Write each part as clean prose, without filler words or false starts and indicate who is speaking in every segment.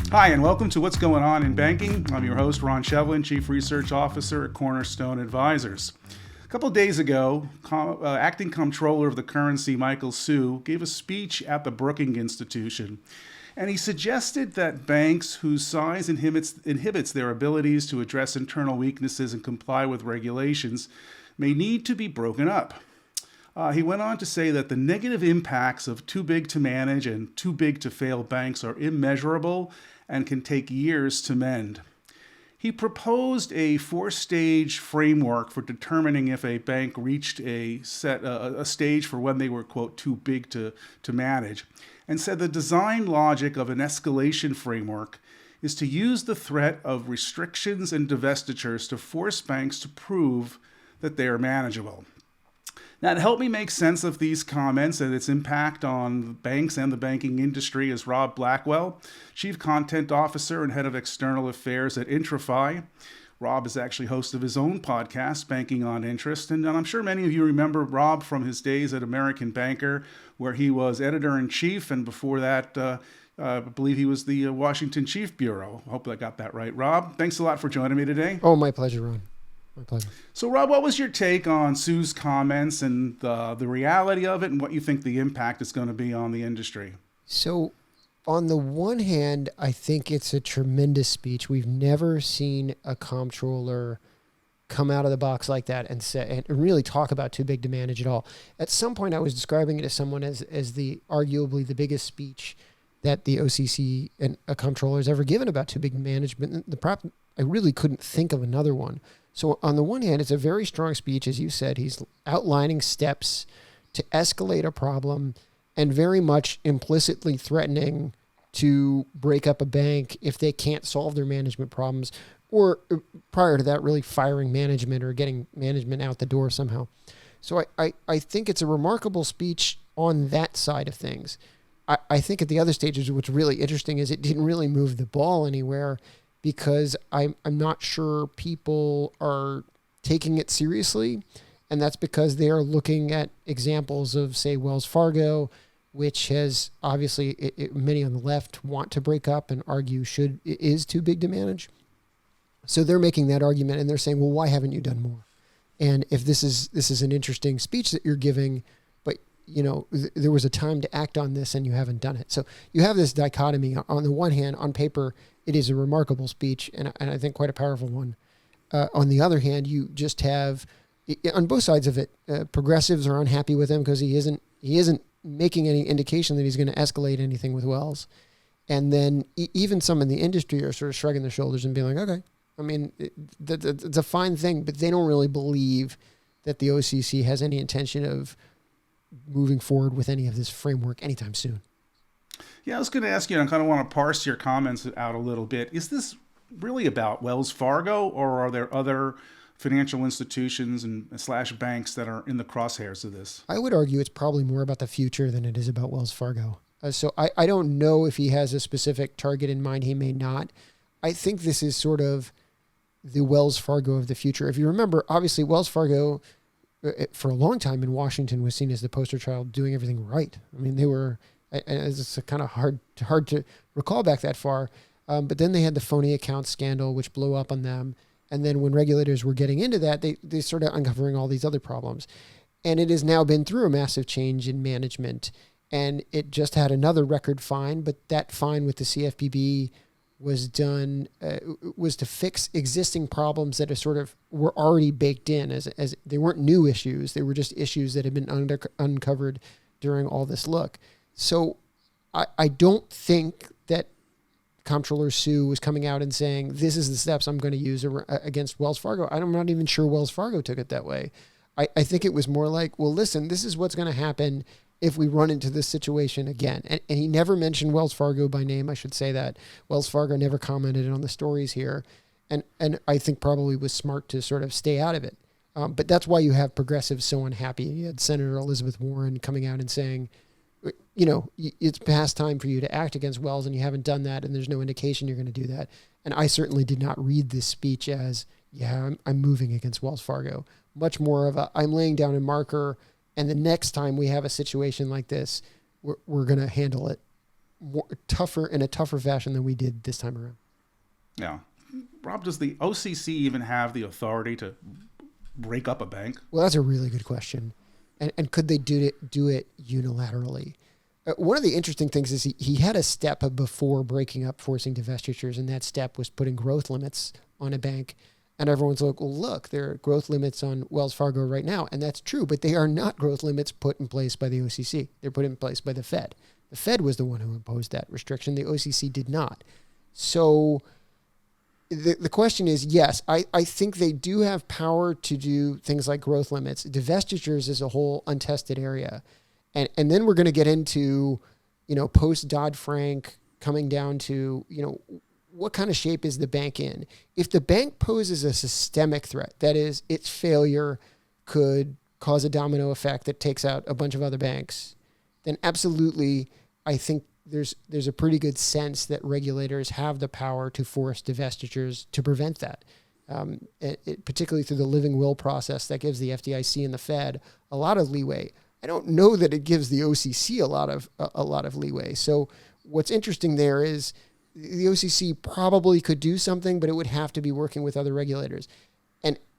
Speaker 1: Hi, and welcome to What's Going On in Banking. I'm your host, Ron Shevlin, Chief Research Officer at Cornerstone Advisors. A couple of days ago, Acting Comptroller of the Currency Michael Hsu gave a speech at the Brookings Institution, and he suggested that banks whose size inhibits their abilities to address internal weaknesses and comply with regulations may need to be broken up. He went on to say that the negative impacts of too big to manage and too big to fail banks are immeasurable and can take years to mend. He proposed a 4-stage framework for determining if a bank reached a stage for when they were, quote, too big to manage, and said the design logic of an escalation framework is to use the threat of restrictions and divestitures to force banks to prove that they are manageable. Now, to help me make sense of these comments and its impact on banks and the banking industry is Rob Blackwell, Chief Content Officer and Head of External Affairs at Intrify. Rob is actually host of his own podcast, Banking on Interest, and I'm sure many of you remember Rob from his days at American Banker, where he was editor-in-chief, and before that, I believe he was the Washington Chief Bureau. I hope I got that right. Rob, thanks a lot for joining me today.
Speaker 2: Oh, my pleasure, Ron. My pleasure.
Speaker 1: So, Rob, what was your take on Hsu's comments and the reality of it and what you think the impact is going to be on the industry?
Speaker 2: So, on the one hand, I think it's a tremendous speech. We've never seen a comptroller come out of the box like that and say and really talk about too big to manage at all. At some point, I was describing it to someone as the arguably the biggest speech that the OCC and a comptroller has ever given about too big to management. I really couldn't think of another one. So on the one hand, it's a very strong speech. As you said, he's outlining steps to escalate a problem and very much implicitly threatening to break up a bank if they can't solve their management problems, or prior to that, really firing management or getting management out the door somehow. So I think it's a remarkable speech on that side of things. I think at the other stages, what's really interesting is it didn't really move the ball anywhere, because I'm not sure people are taking it seriously. And that's because they are looking at examples of, say, Wells Fargo, which has obviously many on the left want to break up and argue is too big to manage. So they're making that argument and they're saying, well, why haven't you done more? And if this is an interesting speech that you're giving, but there was a time to act on this and you haven't done it. So you have this dichotomy. On the one hand, on paper, it is a remarkable speech and I think quite a powerful one. On the other hand, you just have, on both sides of it, progressives are unhappy with him because he isn't making any indication that he's going to escalate anything with Wells. And then even some in the industry are sort of shrugging their shoulders and being like, okay, I mean, it's a fine thing, but they don't really believe that the OCC has any intention of moving forward with any of this framework anytime soon.
Speaker 1: Yeah, I was going to ask you, I kind of want to parse your comments out a little bit. Is this really about Wells Fargo, or are there other financial institutions and / banks that are in the crosshairs of this?
Speaker 2: I would argue it's probably more about the future than it is about Wells Fargo. So I don't know if he has a specific target in mind. He may not. I think this is sort of the Wells Fargo of the future. If you remember, obviously Wells Fargo for a long time in Washington was seen as the poster child doing everything right. I mean, they were, and it's kind of hard to recall back that far. But then they had the phony account scandal, which blew up on them. And then when regulators were getting into that, they started uncovering all these other problems. And it has now been through a massive change in management. And it just had another record fine, but that fine with the CFPB was done, was to fix existing problems that are sort of were already baked in as they weren't new issues. They were just issues that had been uncovered during all this look. So I don't think that Comptroller Hsu was coming out and saying, this is the steps I'm going to use against Wells Fargo. I'm not even sure Wells Fargo took it that way. I think it was more like, well, listen, this is what's going to happen if we run into this situation again. And he never mentioned Wells Fargo by name. I should say that. Wells Fargo never commented on the stories here. And I think probably was smart to sort of stay out of it. But that's why you have progressives so unhappy. You had Senator Elizabeth Warren coming out and saying, it's past time for you to act against Wells, and you haven't done that, and there's no indication you're going to do that. And I certainly did not read this speech as, I'm moving against Wells Fargo. Much more of I'm laying down a marker, and the next time we have a situation like this, we're going to handle it tougher in a tougher fashion than we did this time around.
Speaker 1: Yeah. Rob, does the OCC even have the authority to break up a bank?
Speaker 2: Well, that's a really good question. And could they do it unilaterally? One of the interesting things is he had a step before breaking up forcing divestitures, and that step was putting growth limits on a bank. And everyone's like, well, look, there are growth limits on Wells Fargo right now. And that's true, but they are not growth limits put in place by the OCC. They're put in place by the Fed. The Fed was the one who imposed that restriction. The OCC did not. So the question is, yes, I think they do have power to do things like growth limits. Divestitures is a whole untested area. And then we're going to get into, post Dodd-Frank coming down to, what kind of shape is the bank in? If the bank poses a systemic threat, that is, its failure could cause a domino effect that takes out a bunch of other banks, then absolutely, I think there's a pretty good sense that regulators have the power to force divestitures to prevent that. Particularly through the living will process that gives the FDIC and the Fed a lot of leeway. I don't know that it gives the OCC a lot of leeway. So what's interesting there is the OCC probably could do something, but it would have to be working with other regulators.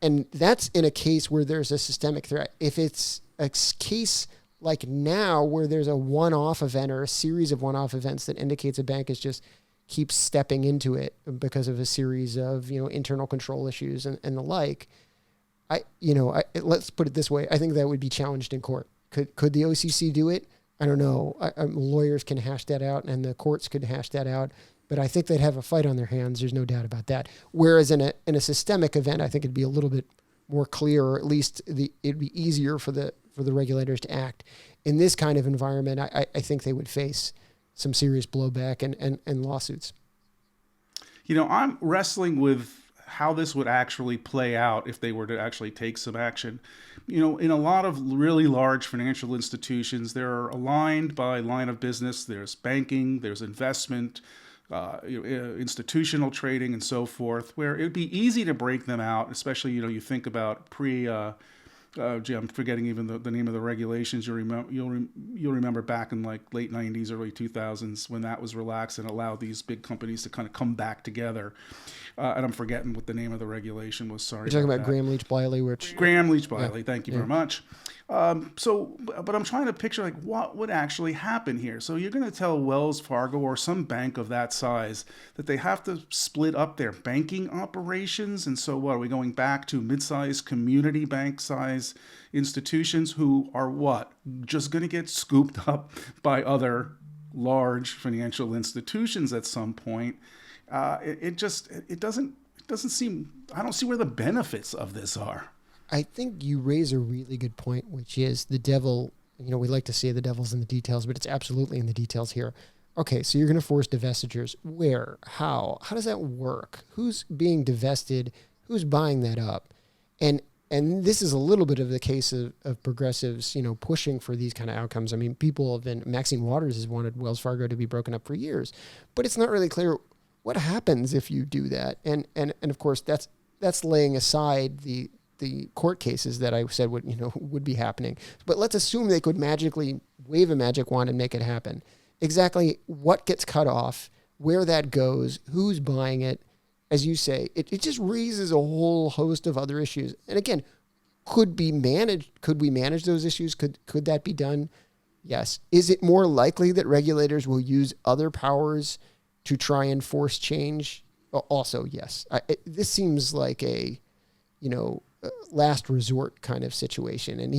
Speaker 2: And that's in a case where there's a systemic threat. If it's a case like now where there's a one-off event or a series of one-off events that indicates a bank is just keeps stepping into it because of a series of, internal control issues and the like, let's put it this way. I think that would be challenged in court. Could the OCC do it? I don't know. Lawyers can hash that out and the courts could hash that out, but I think they'd have a fight on their hands. There's no doubt about that. Whereas in a systemic event, I think it'd be a little bit more clear, or at least it'd be easier for the regulators to act. In this kind of environment, I think they would face some serious blowback and lawsuits.
Speaker 1: I'm wrestling with how this would actually play out if they were to actually take some action. In a lot of really large financial institutions, they're aligned by line of business. There's banking, there's investment, institutional trading, and so forth, where it would be easy to break them out, especially, you think about I'm forgetting even the name of the regulations. You'll remember back in like late 90s, early 2000s when that was relaxed and allowed these big companies to kind of come back together. And I'm forgetting what the name of the regulation was. Sorry.
Speaker 2: You're talking about Graham-Leach-Bliley, which...
Speaker 1: Graham-Leach-Bliley. Yeah. Thank you very much. But I'm trying to picture like what would actually happen here. So you're going to tell Wells Fargo or some bank of that size that they have to split up their banking operations. And so what, are we going back to mid-sized community bank size institutions who are what? Just going to get scooped up by other large financial institutions at some point. It doesn't seem, I don't see where the benefits of this are.
Speaker 2: I think you raise a really good point, which is the devil, we like to say the devil's in the details, but it's absolutely in the details here. Okay, so you're going to force divestitures. Where? How? How does that work? Who's being divested? Who's buying that up? And this is a little bit of the case of progressives, pushing for these kind of outcomes. I mean, people have been, Maxine Waters has wanted Wells Fargo to be broken up for years, but it's not really clear what happens if you do that. And of course, that's laying aside the court cases that I said would be happening. But let's assume they could magically wave a magic wand and make it happen. Exactly what gets cut off, where that goes, who's buying it, as you say, it just raises a whole host of other issues. And again, could we manage those issues? Could that be done? Yes. Is it more likely that regulators will use other powers to try and force change? Also, yes. This seems like a last resort kind of situation. And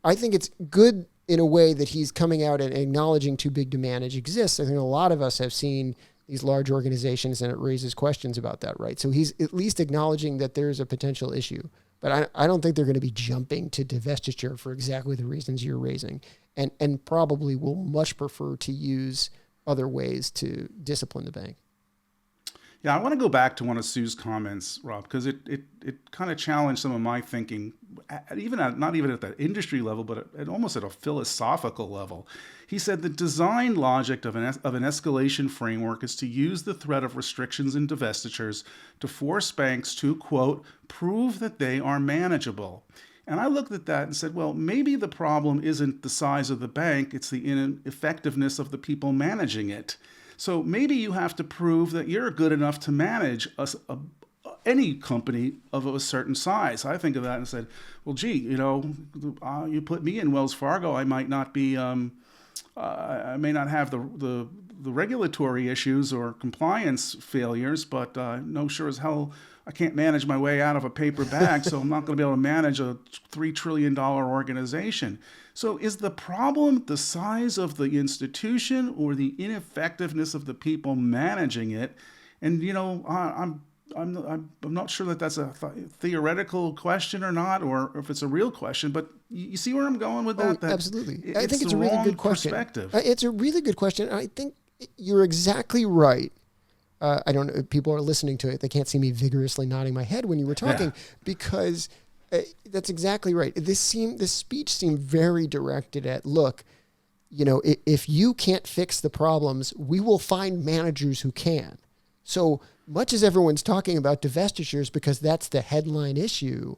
Speaker 2: I think it's good in a way that he's coming out and acknowledging too big to manage exists. I think a lot of us have seen these large organizations and it raises questions about that, right? So he's at least acknowledging that there's a potential issue. But I don't think they're going to be jumping to divestiture for exactly the reasons you're raising, and probably will much prefer to use other ways to discipline the bank.
Speaker 1: Yeah, I want to go back to one of Hsu's comments, Rob, because it kind of challenged some of my thinking, not even at the industry level, but almost at a philosophical level. He said the design logic of an escalation framework is to use the threat of restrictions and divestitures to force banks to, quote, prove that they are manageable. And I looked at that and said, well, maybe the problem isn't the size of the bank, it's the ineffectiveness of the people managing it. So maybe you have to prove that you're good enough to manage any company of a certain size. I think of that and said, well, gee, you put me in Wells Fargo, I might not be, I may not have the regulatory issues or compliance failures, but no sure as hell I can't manage my way out of a paper bag, so I'm not going to be able to manage a $3 trillion organization. So is the problem the size of the institution or the ineffectiveness of the people managing it? And, I'm not sure that that's a theoretical question or not, or if it's a real question, but you see where I'm going with that?
Speaker 2: Absolutely. I think it's a really good question.
Speaker 1: Perspective.
Speaker 2: It's a really good question. I think you're exactly right. I don't know if people are listening to it. They can't see me vigorously nodding my head when you were talking, because that's exactly right. This speech seemed very directed at, look, if you can't fix the problems, we will find managers who can. So much as everyone's talking about divestitures because that's the headline issue,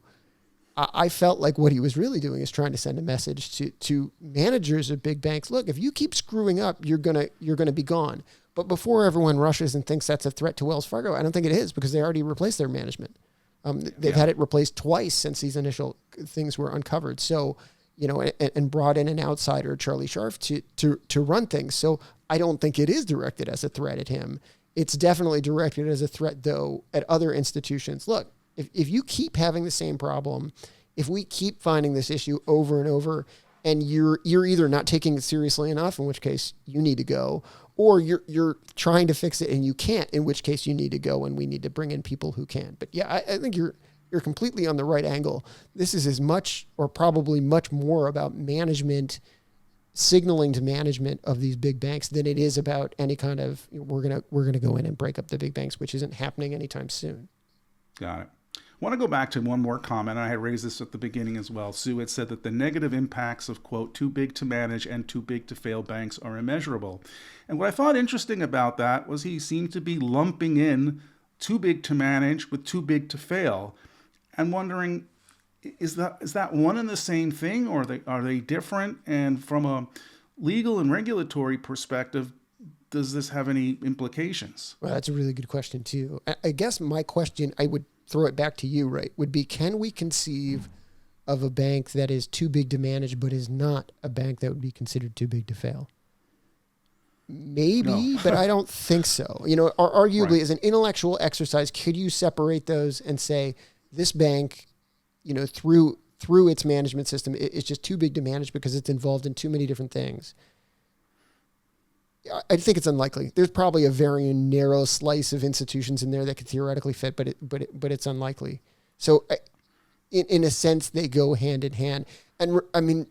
Speaker 2: I felt like what he was really doing is trying to send a message to managers of big banks. Look, if you keep screwing up, you're gonna be gone. But before everyone rushes and thinks that's a threat to Wells Fargo, I don't think it is, because they already replaced their management. They've had it replaced twice since these initial things were uncovered. So, and brought in an outsider, Charlie Scharf, to run things. So I don't think it is directed as a threat at him. It's definitely directed as a threat, though, at other institutions. Look, if you keep having the same problem, if we keep finding this issue over and over, and you're either not taking it seriously enough, in which case you need to go, or you're trying to fix it and you can't, in which case you need to go, and we need to bring in people who can. But yeah, I think you're completely on the right angle. This is as much, or probably much more, about management signaling to management of these big banks than it is about any kind of we're gonna go in and break up the big banks, which isn't happening anytime soon.
Speaker 1: Got it. I want to go back to one more comment. I had raised this at the beginning as well. Hsu had said that the negative impacts of, quote, too big to manage and too big to fail banks are immeasurable. And what I thought interesting about that was he seemed to be lumping in too big to manage with too big to fail, and wondering, is that one and the same thing, or are they different? And from a legal and regulatory perspective, does this have any implications?
Speaker 2: Well, that's a really good question too. I guess my question, I would throw it back to you, right, would be, can we conceive of a bank that is too big to manage but is not a bank that would be considered too big to fail? Maybe, no. But I don't think so. Arguably, right, as an intellectual exercise, could you separate those and say this bank, through its management system, it's just too big to manage because it's involved in too many different things? I think it's unlikely. There's probably a very narrow slice of institutions in there that could theoretically fit, but it's unlikely. So, in a sense, they go hand in hand. And I mean,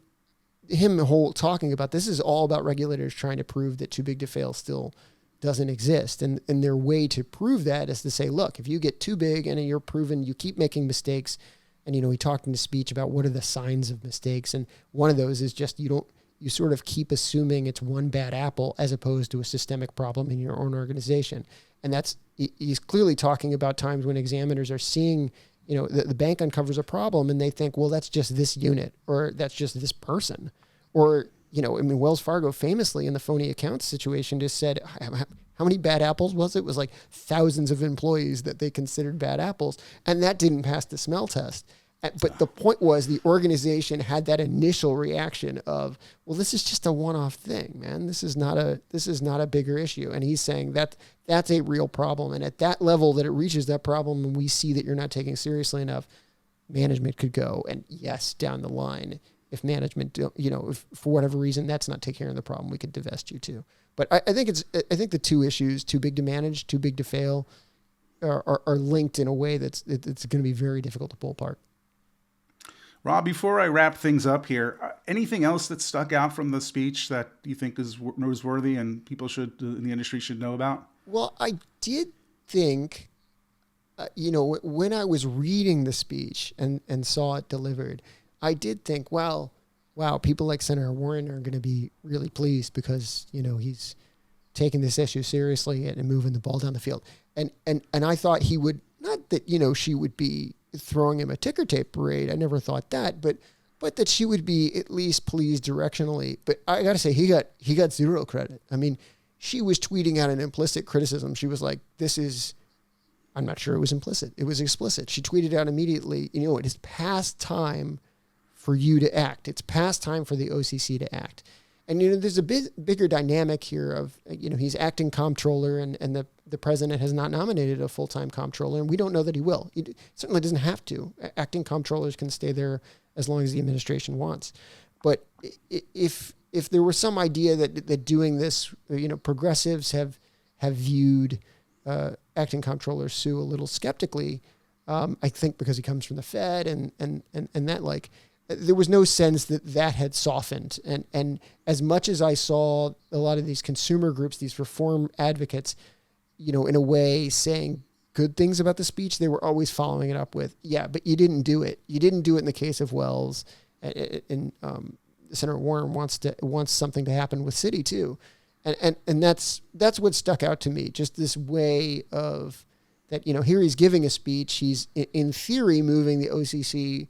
Speaker 2: talking about this is all about regulators trying to prove that too big to fail still doesn't exist. And their way to prove that is to say, look, if you get too big and you're proven you keep making mistakes, and he talked in his speech about what are the signs of mistakes, and one of those is just you sort of keep assuming it's one bad apple as opposed to a systemic problem in your own organization. And he's clearly talking about times when examiners are seeing, the bank uncovers a problem and they think, well, that's just this unit, or that's just this person. Or, Wells Fargo famously in the phony accounts situation just said, how many bad apples was it? It was like thousands of employees that they considered bad apples. And that didn't pass the smell test. But the point was the organization had that initial reaction of, well, this is just a one-off thing, man. This is not a bigger issue. And he's saying that that's a real problem. And at that level that it reaches that problem, and we see that you're not taking seriously enough, management could go. And yes, down the line, if management, if for whatever reason that's not taking care of the problem, we could divest you too. But I think the two issues, too big to manage, too big to fail, are linked in a way it's going to be very difficult to pull apart.
Speaker 1: Rob, before I wrap things up here, anything else that stuck out from the speech that you think is newsworthy and people in the industry should know about?
Speaker 2: Well, I did think, when I was reading the speech and saw it delivered, I did think, wow, people like Senator Warren are going to be really pleased because, he's taking this issue seriously and moving the ball down the field. And I thought he would, not that, she would be throwing him a ticker tape parade. I never thought that, but that she would be at least pleased directionally. But I got to say, he got zero credit. I mean, she was tweeting out an implicit criticism. She was like, I'm not sure it was implicit. It was explicit. She tweeted out immediately, it is past time for you to act. It's past time for the OCC to act. And, there's a bigger dynamic here of, he's acting comptroller and the president has not nominated a full-time comptroller, and we don't know that he will. He certainly doesn't have to. Acting comptrollers can stay there as long as the administration wants. But if there was some idea that doing this, progressives have viewed acting comptroller Hsu a little skeptically, I think because he comes from the Fed and that there was no sense that had softened. And as much as I saw a lot of these consumer groups, these reform advocates, in a way saying good things about the speech, they were always following it up with, yeah, but you didn't do it. You didn't do it in the case of Wells. And Senator Warren wants something to happen with Citi too. And that's what stuck out to me. Just this way of that, here he's giving a speech. He's in theory moving the OCC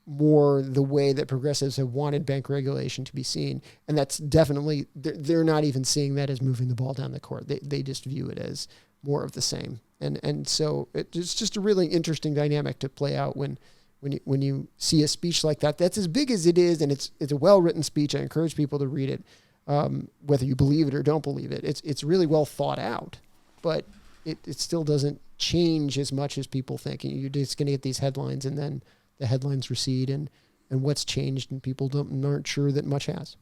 Speaker 2: more the way that progressives have wanted bank regulation to be seen. And that's definitely, they're not even seeing that as moving the ball down the court. They just view it as more of the same. And so it's just a really interesting dynamic to play out when you see a speech like that. That's as big as it is, and it's a well-written speech. I encourage people to read it, whether you believe it or don't believe it. It's really well thought out, but it still doesn't change as much as people think. You're just going to get these headlines, and then the headlines recede, and what's changed, and people aren't sure that much has.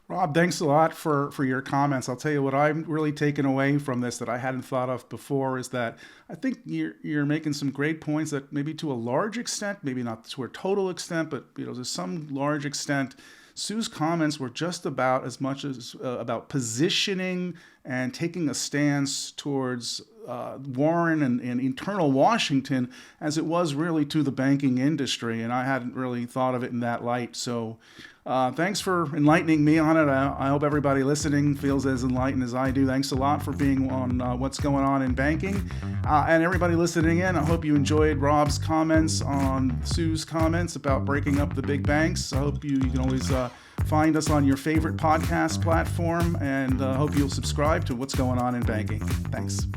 Speaker 1: Rob, thanks a lot for your comments. I'll tell you what I'm really taking away from this that I hadn't thought of before is that I think you're making some great points that maybe to a large extent, maybe not to a total extent, but to some large extent, Hsu's comments were just about as much as about positioning and taking a stance towards Warren and internal Washington as it was really to the banking industry. And I hadn't really thought of it in that light. So thanks for enlightening me on it. I hope everybody listening feels as enlightened as I do. Thanks a lot for being on What's Going On in Banking. And everybody listening in, I hope you enjoyed Rob's comments on Hsu's comments about breaking up the big banks. I hope you can always find us on your favorite podcast platform, and hope you'll subscribe to What's Going On in Banking. Thanks.